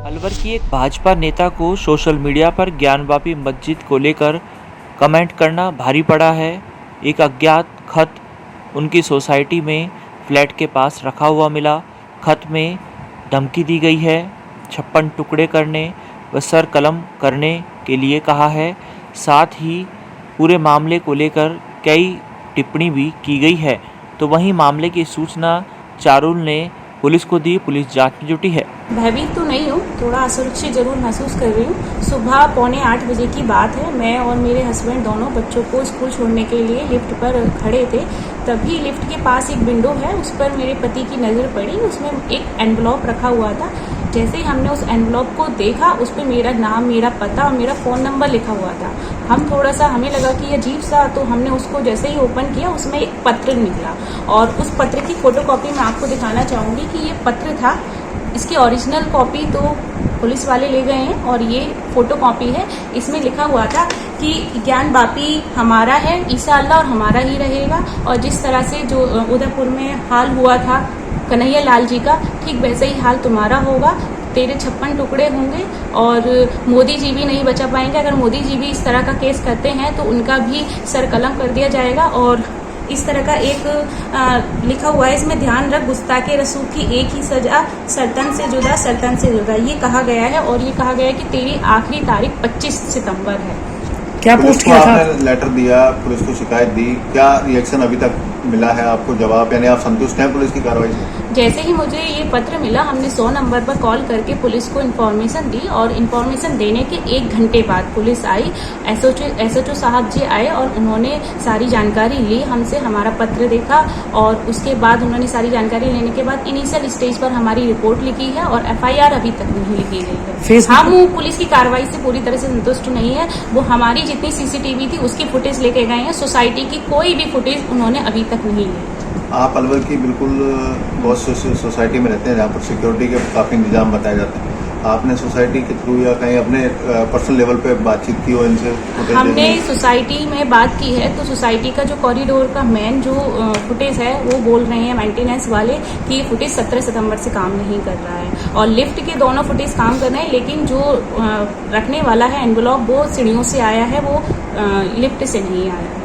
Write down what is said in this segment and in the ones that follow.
अलवर की एक भाजपा नेता को सोशल मीडिया पर ज्ञानवापी मस्जिद को लेकर कमेंट करना भारी पड़ा है। एक अज्ञात खत उनकी सोसाइटी में फ्लैट के पास रखा हुआ मिला। खत में धमकी दी गई है, 56 टुकड़े करने व सर कलम करने के लिए कहा है। साथ ही पूरे मामले को लेकर कई टिप्पणी भी की गई है। तो वहीं मामले की सूचना चारुल ने पुलिस को दी। पुलिस जांच में जुटी है। भयभीत तो नहीं हूँ, थोड़ा असुरक्षित जरूर महसूस कर रही हूँ। सुबह 7:45 बजे की बात है। मैं और मेरे हस्बैंड दोनों बच्चों को स्कूल छोड़ने के लिए लिफ्ट पर खड़े थे। तभी लिफ्ट के पास एक विंडो है, उस पर मेरे पति की नज़र पड़ी। उसमें एक एनवलॉप रखा हुआ था। जैसे ही हमने उस एनवलॉप को देखा, उस पर मेरा नाम, मेरा पता और मेरा फ़ोन नंबर लिखा हुआ था। हमें लगा कि ये अजीब सा, तो हमने उसको जैसे ही ओपन किया, उसमें एक पत्र निकला और उस पत्र की फोटोकॉपी मैं आपको दिखाना चाहूँगी कि ये पत्र था। इसकी ओरिजिनल कॉपी तो पुलिस वाले ले गए हैं और ये फोटोकॉपी है। इसमें लिखा हुआ था कि ज्ञानवापी हमारा है, ईसा अल्लाह और हमारा ही रहेगा। और जिस तरह से जो उदयपुर में हाल हुआ था कन्हैया लाल जी का, ठीक वैसे ही हाल तुम्हारा होगा। तेरे 56 टुकड़े होंगे और मोदी जी भी नहीं बचा पाएंगे। अगर मोदी जी भी इस तरह का केस करते हैं तो उनका भी सर कलम कर दिया जाएगा। और इस तरह का एक लिखा हुआ है, इसमें ध्यान रख, गुस्ताखे रसूल की एक ही सजा, सल्तन से जुदा ये कहा गया है। और ये कहा गया है कि तेरी आखिरी तारीख 25 सितंबर है। क्या पोस्ट किया था? आपने लेटर दिया, पुलिस को शिकायत दी, क्या रिएक्शन अभी तक मिला है आपको, जवाब, यानी आप संतुष्ट हैं पुलिस की कार्रवाई से? जैसे ही मुझे ये पत्र मिला, हमने 100 नंबर पर कॉल करके पुलिस को इन्फॉर्मेशन दी और इन्फॉर्मेशन देने के 1 घंटे बाद पुलिस आई। एसएचओ साहब जी आए और उन्होंने सारी जानकारी ली हमसे, हमारा पत्र देखा और उसके बाद उन्होंने सारी जानकारी लेने के बाद इनिशियल स्टेज पर हमारी रिपोर्ट लिखी है और एफआईआर अभी तक नहीं लिखी गई है। हम पुलिस की कार्रवाई से पूरी तरह से संतुष्ट नहीं है। वो हमारी जितनी सीसीटीवी थी उसकी फुटेज लेके गए हैं, सोसाइटी की कोई भी फुटेज उन्होंने अभी तक नहीं ली। आप अलवर की बिल्कुल बहुत सोसाइटी में रहते हैं जहाँ पर सिक्योरिटी के काफ़ी इंतजाम बताए जाते हैं। आपने सोसाइटी के थ्रू या कहीं अपने पर्सनल लेवल पे बातचीत की हो इनसे? हमने सोसाइटी में बात की है, तो सोसाइटी का जो कॉरिडोर का मेन जो फुटेज है वो बोल रहे हैं मेंटेनेंस वाले कि ये फुटेज 17 सितंबर से काम नहीं कर रहा है। और लिफ्ट के दोनों फुटेज काम कर रहे हैं, लेकिन जो रखने वाला है एनवलॉप वो सीढ़ियों से आया है, वो लिफ्ट से नहीं आया है।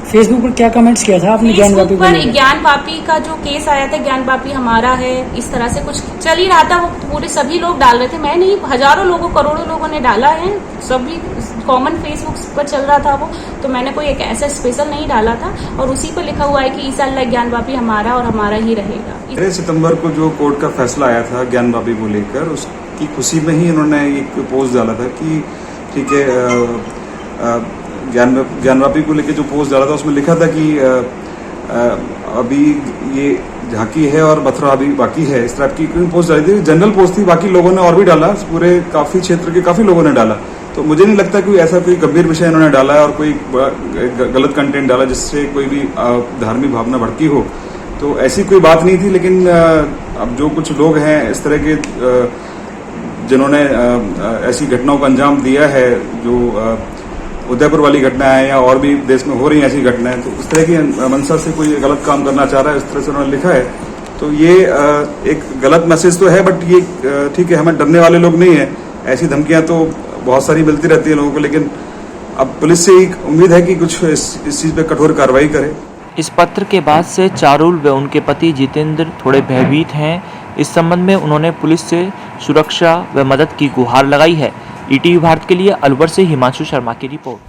फेसबुक पर क्या कमेंट्स किया था आपने? फेसबुक पर ज्ञानवापी का जो केस आया था, ज्ञानवापी हमारा है, इस तरह से कुछ चल ही रहा था। वो पूरे सभी लोग डाल रहे थे, मैं नहीं, हजारों लोगों, करोड़ों लोगों ने डाला है। सभी कॉमन फेसबुक पर चल रहा था वो, तो मैंने कोई एक ऐसा स्पेशल नहीं डाला था। और उसी पर लिखा हुआ है कि ईसा अल्लाह ज्ञानवापी हमारा और हमारा ही रहेगा। 13 सितंबर को जो कोर्ट का फैसला आया था ज्ञानवापी को लेकर, उसकी खुशी में ही इन्होंने एक पोस्ट डाला था कि ठीक है, ज्ञानवापी को लेकर जो पोस्ट डाला था उसमें लिखा था कि अभी ये झांकी है और मथुरा अभी बाकी है। इस तरह की पोस्ट डाली थी, जनरल पोस्ट थी, बाकी लोगों ने और भी डाला, पूरे काफी क्षेत्र के काफी लोगों ने डाला। तो मुझे नहीं लगता कोई ऐसा कोई गंभीर विषय इन्होंने डाला है और कोई गलत कंटेंट डाला जिससे कोई भी धार्मिक भावना भड़की हो। तो ऐसी कोई बात नहीं थी। लेकिन अब जो कुछ लोग हैं इस तरह के जिन्होंने ऐसी घटनाओं को अंजाम दिया है, जो उदयपुर वाली घटना है या और भी देश में हो रही हैं ऐसी घटनाएं, तो उस तरह की मंशा से कोई गलत काम करना चाह रहा है, इस तरह से उन्होंने लिखा है। तो ये एक गलत मैसेज तो है, बट ये ठीक है, हमें डरने वाले लोग नहीं है। ऐसी धमकियां तो बहुत सारी मिलती रहती है लोगों को, लेकिन अब पुलिस से एक उम्मीद है कि कुछ इस चीज पे कठोर कार्रवाई करे। इस पत्र के बाद से चारुल व उनके पति जितेंद्र थोड़े भयभीत हैं। इस संबंध में उन्होंने पुलिस से सुरक्षा व मदद की गुहार लगाई है। ईटीवी भारत के लिए अलवर से हिमांशु शर्मा की रिपोर्ट।